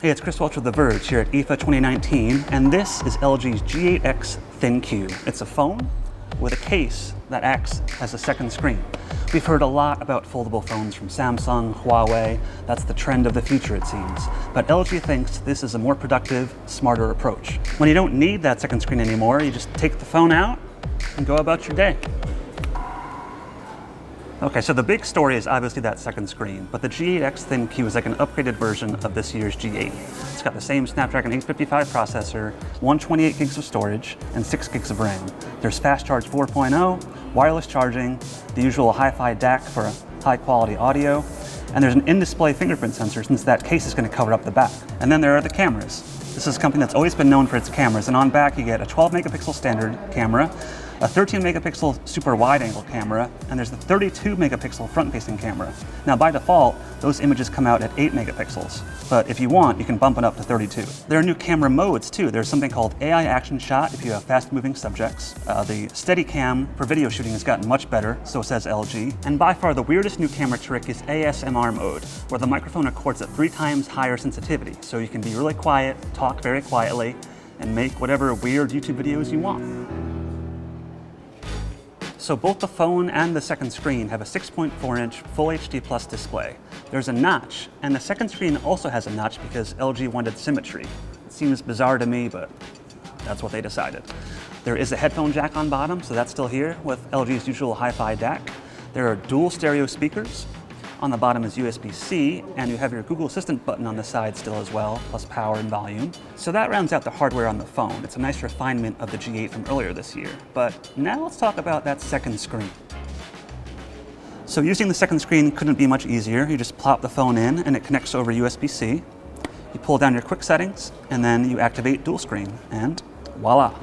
Hey, it's Chris Welch with The Verge here at IFA 2019, and this is LG's G8X ThinQ. It's a phone with a case that acts as a second screen. We've heard a lot about foldable phones from Samsung, Huawei. That's the trend of the future, it seems. But LG thinks this is a more productive, smarter approach. When you don't need that second screen anymore, you just take the phone out and go about your day. Okay, so the big story is obviously that second screen, but the G8X ThinQ is like an upgraded version of this year's G8. It's got the same Snapdragon 855 processor, 128 gigs of storage, and 6 gigs of RAM. There's Fast Charge 4.0, wireless charging, the usual hi-fi DAC for high-quality audio, and there's an in-display fingerprint sensor since that case is going to cover up the back. And then there are the cameras. This is a company that's always been known for its cameras, and on back you get a 12 megapixel standard camera, a 13 megapixel super wide angle camera, and there's the 32 megapixel front facing camera. Now by default, those images come out at 8 megapixels, but if you want, you can bump it up to 32. There are new camera modes too. There's something called AI action shot if you have fast moving subjects. The Steadicam for video shooting has gotten much better, so says LG. And by far the weirdest new camera trick is ASMR mode, where the microphone records at 3 times higher sensitivity, so you can be really quiet, talk very quietly, and make whatever weird YouTube videos you want. So both the phone and the second screen have a 6.4-inch Full HD Plus display. There's a notch, and the second screen also has a notch because LG wanted symmetry. It seems bizarre to me, but that's what they decided. There is a headphone jack on bottom, so that's still here with LG's usual hi-fi DAC. There are dual stereo speakers. On the bottom is USB-C, and you have your Google Assistant button on the side still as well, plus power and volume. So that rounds out the hardware on the phone. It's a nice refinement of the G8 from earlier this year. But now let's talk about that second screen. So using the second screen couldn't be much easier. You just plop the phone in and it connects over USB-C. You pull down your quick settings, and then you activate dual screen, and voila.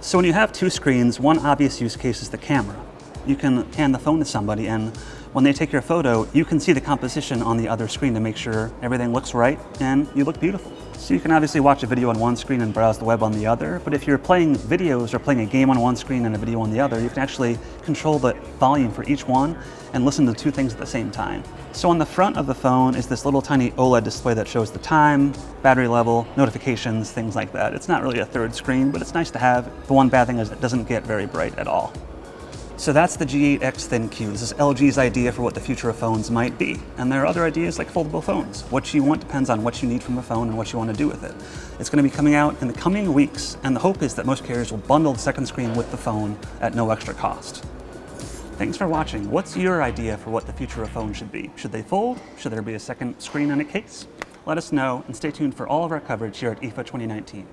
So when you have 2 screens, one obvious use case is the camera. You can hand the phone to somebody, and when they take your photo, you can see the composition on the other screen to make sure everything looks right and you look beautiful. So you can obviously watch a video on one screen and browse the web on the other, but if you're playing videos or playing a game on one screen and a video on the other, you can actually control the volume for each one and listen to 2 things at the same time. So on the front of the phone is this little tiny OLED display that shows the time, battery level, notifications, things like that. It's not really a third screen, but it's nice to have. The one bad thing is it doesn't get very bright at all. So that's the G8X ThinQ. This is LG's idea for what the future of phones might be. And there are other ideas like foldable phones. What you want depends on what you need from a phone and what you want to do with it. It's going to be coming out in the coming weeks, and the hope is that most carriers will bundle the second screen with the phone at no extra cost. Thanks for watching. What's your idea for what the future of phones should be? Should they fold? Should there be a second screen in a case? Let us know, and stay tuned for all of our coverage here at IFA 2019.